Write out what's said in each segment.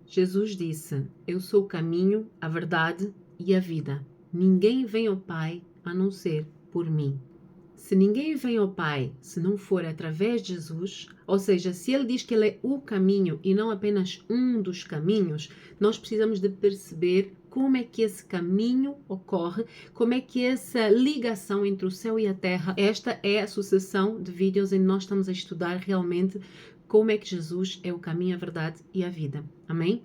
Jesus disse: Eu sou o caminho, a verdade e a vida. Ninguém vem ao Pai a não ser por mim. Se ninguém vem ao Pai se não for através de Jesus, ou seja, se ele diz que ele é o caminho e não apenas um dos caminhos, nós precisamos de perceber como é que esse caminho ocorre, como é que essa ligação entre o céu e a terra, esta é a sucessão de vídeos em que nós estamos a estudar realmente como é que Jesus é o caminho, a verdade e a vida. Amém?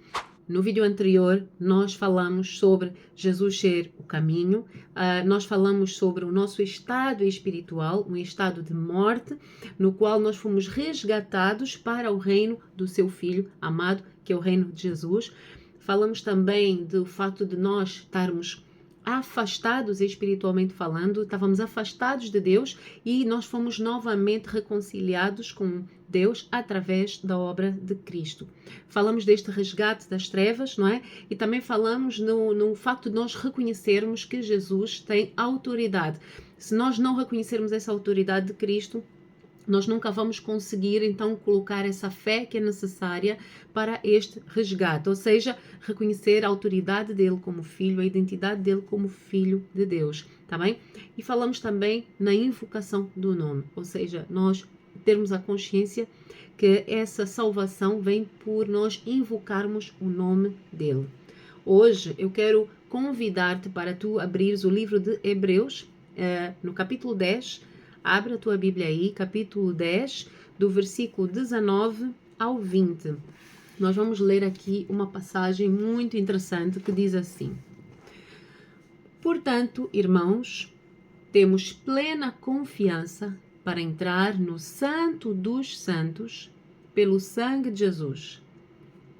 No vídeo anterior, nós falamos sobre Jesus ser o caminho, nós falamos sobre o nosso estado espiritual, um estado de morte, no qual nós fomos resgatados para o reino do seu Filho amado, que é o reino de Jesus. Falamos também do fato de nós estarmos afastados espiritualmente falando, estávamos afastados de Deus e nós fomos novamente reconciliados com Deus através da obra de Cristo. Falamos deste resgate das trevas, não é? E também falamos no facto de nós reconhecermos que Jesus tem autoridade. Se nós não reconhecermos essa autoridade de Cristo, nós nunca vamos conseguir, então, colocar essa fé que é necessária para este resgate, ou seja, reconhecer a autoridade dele como filho, a identidade dele como filho de Deus, tá bem? E falamos também na invocação do nome, ou seja, nós termos a consciência que essa salvação vem por nós invocarmos o nome dele. Hoje eu quero convidar-te para tu abrires o livro de Hebreus, no capítulo 10, abre a tua Bíblia aí, capítulo 10, do versículo 19 ao 20. Nós vamos ler aqui uma passagem muito interessante que diz assim: Portanto, irmãos, temos plena confiança para entrar no Santo dos Santos pelo sangue de Jesus,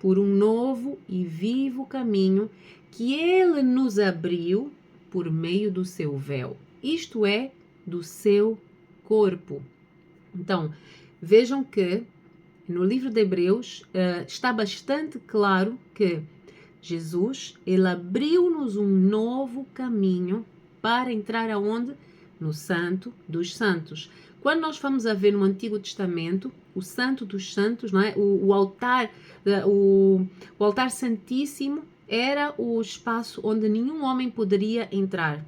por um novo e vivo caminho que ele nos abriu por meio do seu véu, isto é, do seu corpo. Então, vejam que no livro de Hebreus está bastante claro que Jesus, ele abriu-nos um novo caminho para entrar aonde? No Santo dos Santos. Quando nós vamos a ver no Antigo Testamento, o Santo dos Santos, não é? o altar, o altar santíssimo era o espaço onde nenhum homem poderia entrar.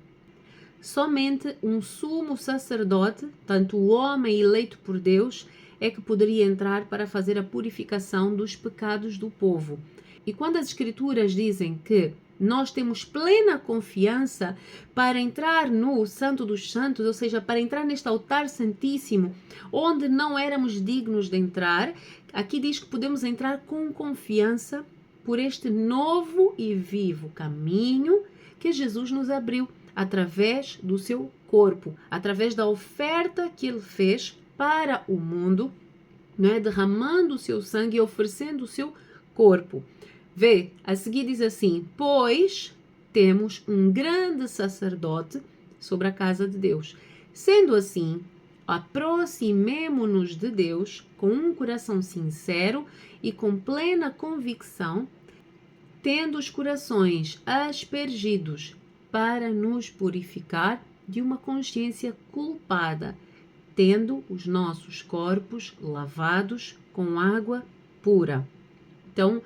Somente um sumo sacerdote, tanto o homem eleito por Deus, é que poderia entrar para fazer a purificação dos pecados do povo. E quando as Escrituras dizem que nós temos plena confiança para entrar no Santo dos Santos, ou seja, para entrar neste altar santíssimo, onde não éramos dignos de entrar, aqui diz que podemos entrar com confiança por este novo e vivo caminho que Jesus nos abriu, através do seu corpo, através da oferta que ele fez para o mundo, né, derramando o seu sangue e oferecendo o seu corpo. Vê, a seguir diz assim: pois temos um grande sacerdote sobre a casa de Deus. Sendo assim, aproximemo-nos de Deus com um coração sincero e com plena convicção, tendo os corações aspergidos para nos purificar de uma consciência culpada, tendo os nossos corpos lavados com água pura. Então,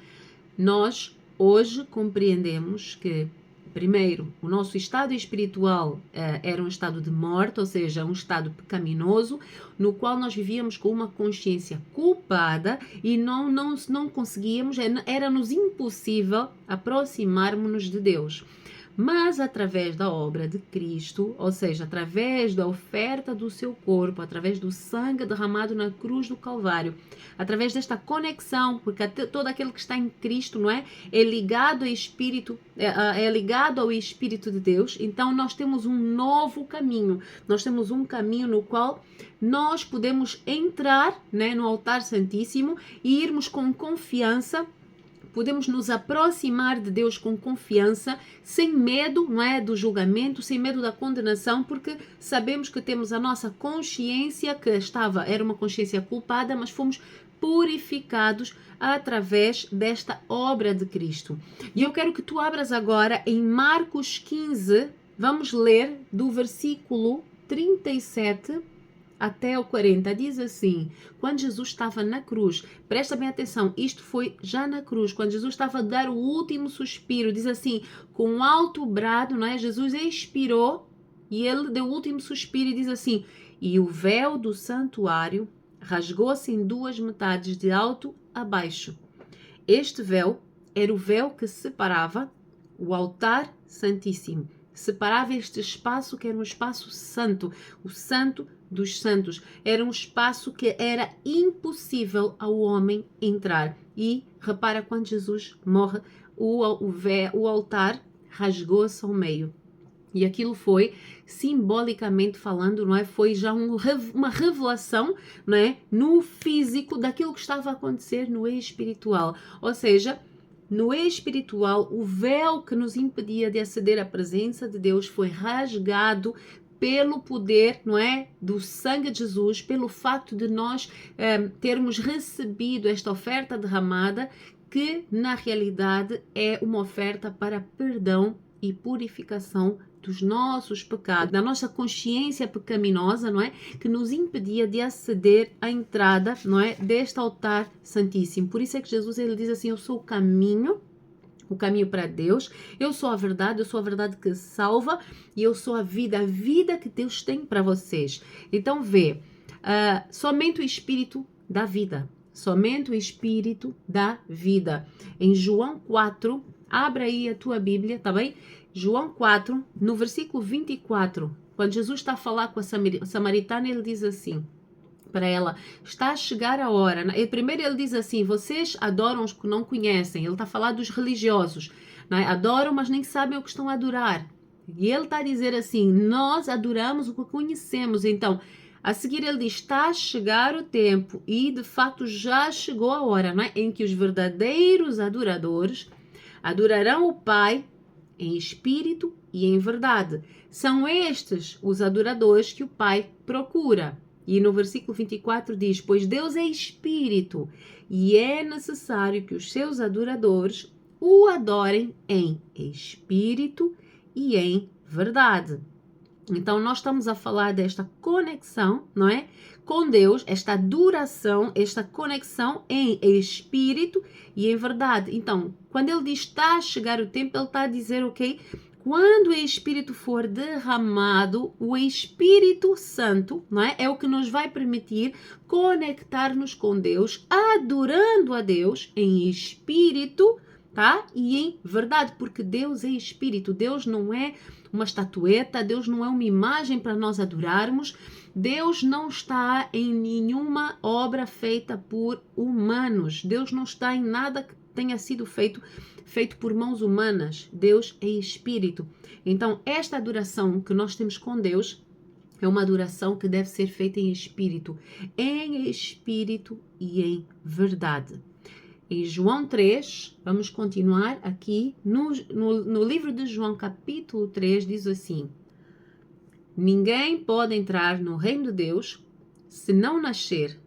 nós hoje compreendemos que, primeiro, o nosso estado espiritual era um estado de morte, ou seja, um estado pecaminoso, no qual nós vivíamos com uma consciência culpada e não conseguíamos, era-nos impossível aproximarmos-nos de Deus. Mas através da obra de Cristo, ou seja, através da oferta do seu corpo, através do sangue derramado na cruz do Calvário, através desta conexão, porque todo aquele que está em Cristo, não é? É ligado ao Espírito, é ligado ao Espírito de Deus. Então nós temos um novo caminho. Nós temos um caminho no qual nós podemos entrar, né, no altar santíssimo e irmos com confiança. Podemos nos aproximar de Deus com confiança, sem medo, não é, do julgamento, sem medo da condenação, porque sabemos que temos a nossa consciência que era uma consciência culpada, mas fomos purificados através desta obra de Cristo. E eu quero que tu abras agora em Marcos 15, vamos ler do versículo 37 até o 40, diz assim, quando Jesus estava na cruz, presta bem atenção, isto foi já na cruz, quando Jesus estava a dar o último suspiro, diz assim, com um alto brado, não é? Jesus expirou e ele deu o último suspiro e diz assim, e o véu do santuário rasgou-se em duas metades, de alto a baixo. Este véu era o véu que separava o altar santíssimo, separava este espaço que era um espaço santo, o santo dos santos. Era um espaço que era impossível ao homem entrar. E repara, quando Jesus morre, o altar rasgou-se ao meio. E aquilo foi, simbolicamente falando, não é? Foi já uma revelação, não é? No físico daquilo que estava a acontecer no espiritual. Ou seja, no espiritual, o véu que nos impedia de aceder à presença de Deus foi rasgado pelo poder, não é, do sangue de Jesus, pelo fato de nós termos recebido esta oferta derramada, que na realidade é uma oferta para perdão e purificação dos nossos pecados, da nossa consciência pecaminosa, não é? Que nos impedia de aceder à entrada, não é? Deste altar santíssimo. Por isso é que Jesus, ele diz assim, eu sou o caminho para Deus, eu sou a verdade que salva e eu sou a vida que Deus tem para vocês. Então vê, somente o Espírito dá vida, somente o Espírito dá vida. Em João 4, abra aí a tua Bíblia, tá bem? João 4, no versículo 24, quando Jesus está a falar com a samaritana, ele diz assim para ela, está a chegar a hora. Primeiro ele diz assim, vocês adoram os que não conhecem. Ele está a falar dos religiosos, não é? Adoram, mas nem sabem o que estão a adorar. E ele está a dizer assim, nós adoramos o que conhecemos. Então, a seguir ele diz, está a chegar o tempo, e de fato já chegou a hora, não é? Em que os verdadeiros adoradores adorarão o Pai em espírito e em verdade. São estes os adoradores que o Pai procura. E no versículo 24 diz, pois Deus é espírito e é necessário que os seus adoradores o adorem em espírito e em verdade. Então, nós estamos a falar desta conexão, não é? Com Deus, esta adoração, esta conexão em espírito e em verdade. Então, quando ele diz está a chegar o tempo, ele está a dizer, ok? Quando o Espírito for derramado, o Espírito Santo, não é? É o que nos vai permitir conectar-nos com Deus, adorando a Deus em espírito, tá? E em verdade, porque Deus é espírito. Deus não é uma estatueta, Deus não é uma imagem para nós adorarmos. Deus não está em nenhuma obra feita por humanos. Deus não está em nada que tenha sido feito por mãos humanas. Deus é espírito. Então, esta adoração que nós temos com Deus é uma adoração que deve ser feita em espírito e em verdade. Em João 3, vamos continuar aqui, no livro de João, capítulo 3, diz assim, ninguém pode entrar no reino de Deus se não nascer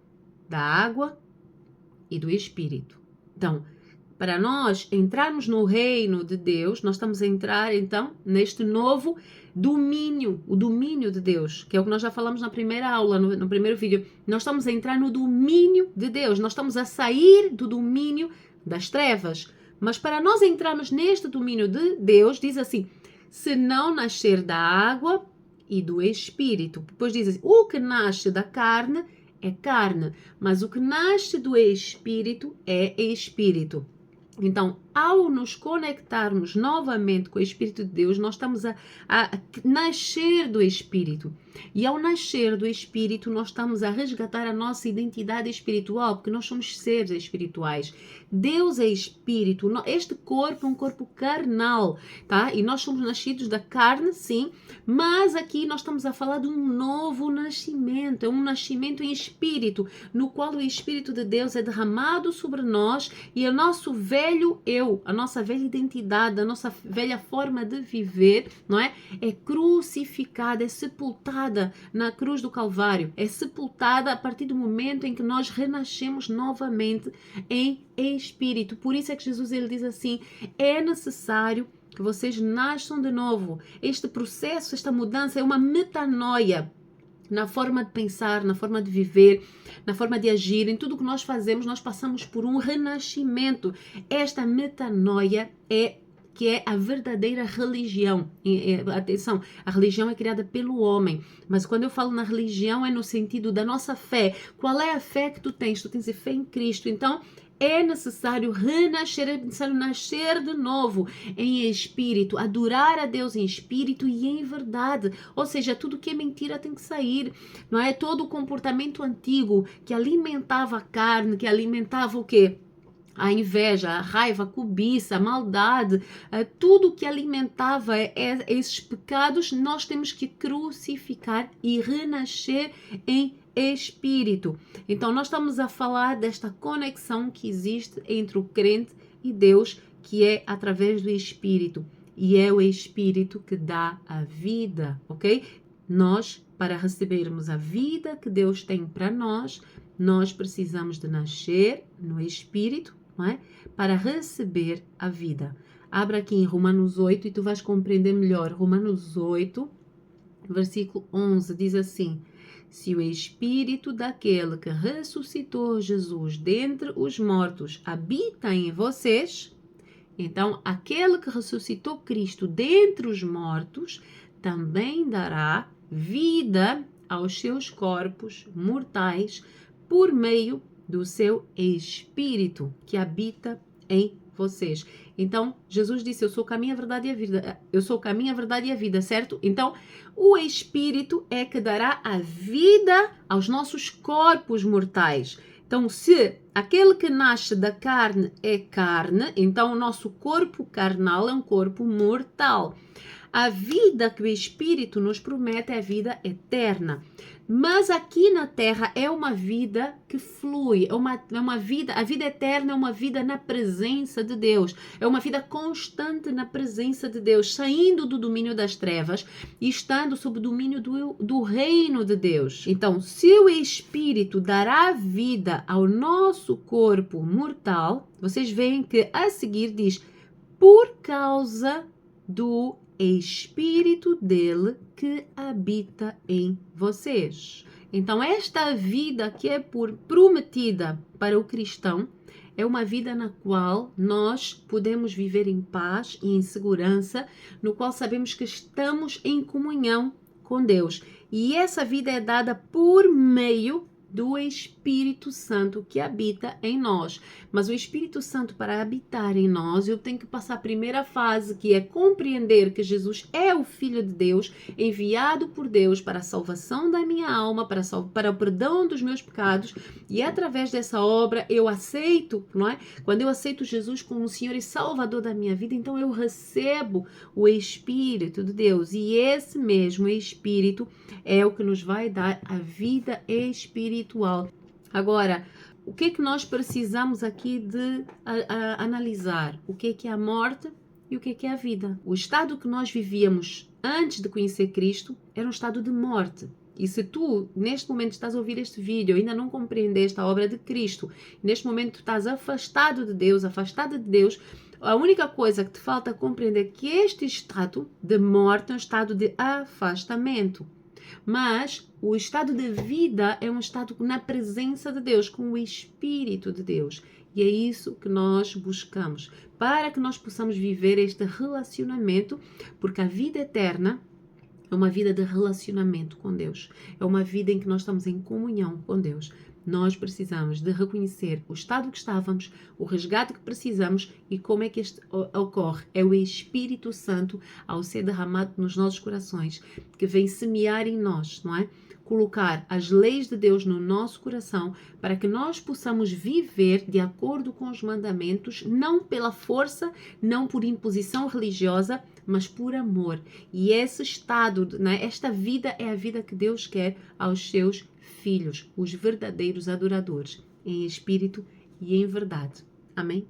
da água e do Espírito. Então, para nós entrarmos no reino de Deus, nós estamos a entrar, então, neste novo domínio, o domínio de Deus, que é o que nós já falamos na primeira aula, no primeiro vídeo. Nós estamos a entrar no domínio de Deus, nós estamos a sair do domínio das trevas. Mas para nós entrarmos neste domínio de Deus, diz assim, se não nascer da água e do Espírito. Depois diz assim, o que nasce da carne é carne, mas o que nasce do Espírito é Espírito. Então, ao nos conectarmos novamente com o Espírito de Deus, nós estamos a nascer do Espírito. E ao nascer do Espírito, nós estamos a resgatar a nossa identidade espiritual, porque nós somos seres espirituais. Deus é Espírito. Este corpo é um corpo carnal, tá? E nós somos nascidos da carne, sim, mas aqui nós estamos a falar de um novo nascimento. É um nascimento em Espírito, no qual o Espírito de Deus é derramado sobre nós e o nosso velho eu, a nossa velha identidade, a nossa velha forma de viver, não é? É crucificada, é sepultada na cruz do Calvário, é sepultada a partir do momento em que nós renascemos novamente em espírito. Por isso é que Jesus ele diz assim, é necessário que vocês nasçam de novo. Este processo, esta mudança é uma metanoia. na forma de pensar, na forma de viver, na forma de agir, em tudo que nós fazemos, nós passamos por um renascimento. Esta metanoia que é a verdadeira religião. Atenção, a religião é criada pelo homem, mas quando eu falo na religião é no sentido da nossa fé. Qual é a fé que tu tens? Tu tens a fé em Cristo. Então, é necessário renascer, é necessário nascer de novo em espírito, adorar a Deus em espírito e em verdade. Ou seja, tudo que é mentira tem que sair, não é? Todo o comportamento antigo que alimentava a carne, que alimentava o quê? A inveja, a raiva, a cobiça, a maldade, tudo que alimentava esses pecados, nós temos que crucificar e renascer em espírito. Então, nós estamos a falar desta conexão que existe entre o crente e Deus, que é através do espírito. E é o espírito que dá a vida, ok? Nós, para recebermos a vida que Deus tem para nós precisamos de nascer no espírito, não é? Para receber a vida. Abra aqui em Romanos 8 e tu vais compreender melhor. Romanos 8, versículo 11, diz assim: se o espírito daquele que ressuscitou Jesus dentre os mortos habita em vocês, então aquele que ressuscitou Cristo dentre os mortos também dará vida aos seus corpos mortais por meio do seu espírito que habita em vocês. Então, Jesus disse: eu sou o caminho, a verdade e a vida. Eu sou o caminho, a verdade e a vida, certo? Então, o espírito é que dará a vida aos nossos corpos mortais. Então, se aquele que nasce da carne é carne, então o nosso corpo carnal é um corpo mortal. A vida que o Espírito nos promete é a vida eterna. Mas aqui na Terra é uma vida que flui, é uma vida, a vida eterna é uma vida na presença de Deus, é uma vida constante na presença de Deus, saindo do domínio das trevas e estando sob o domínio do reino de Deus. Então, se o Espírito dará vida ao nosso corpo mortal, vocês veem que a seguir diz: por causa do Espírito dele que habita em vocês. Então, esta vida que é prometida para o cristão é uma vida na qual nós podemos viver em paz e em segurança, no qual sabemos que estamos em comunhão com Deus. E essa vida é dada por meio do Espírito Santo que habita em nós. Mas o Espírito Santo, para habitar em nós, eu tenho que passar a primeira fase, que é compreender que Jesus é o Filho de Deus, enviado por Deus para a salvação da minha alma, para o perdão dos meus pecados, e através dessa obra eu aceito, não é? Quando eu aceito Jesus como o Senhor e Salvador da minha vida, então eu recebo o Espírito de Deus, e esse mesmo Espírito é o que nos vai dar a vida espiritual. Agora, o que é que nós precisamos aqui de analisar? O que é a morte e o que é a vida? O estado que nós vivíamos antes de conhecer Cristo era um estado de morte. E se tu, neste momento, estás a ouvir este vídeo e ainda não compreendeste a obra de Cristo, neste momento estás afastada de Deus, a única coisa que te falta compreender é que este estado de morte é um estado de afastamento. Mas o estado de vida é um estado na presença de Deus, com o Espírito de Deus. E é isso que nós buscamos, para que nós possamos viver este relacionamento, porque a vida eterna é uma vida de relacionamento com Deus. É uma vida em que nós estamos em comunhão com Deus. Nós precisamos de reconhecer o estado que estávamos, o resgate que precisamos e como é que este ocorre. É o Espírito Santo, ao ser derramado nos nossos corações, que vem semear em nós, não é? Colocar as leis de Deus no nosso coração para que nós possamos viver de acordo com os mandamentos, não pela força, não por imposição religiosa, mas por amor. E esse estado, né, esta vida é a vida que Deus quer aos seus filhos, os verdadeiros adoradores, em espírito e em verdade. Amém?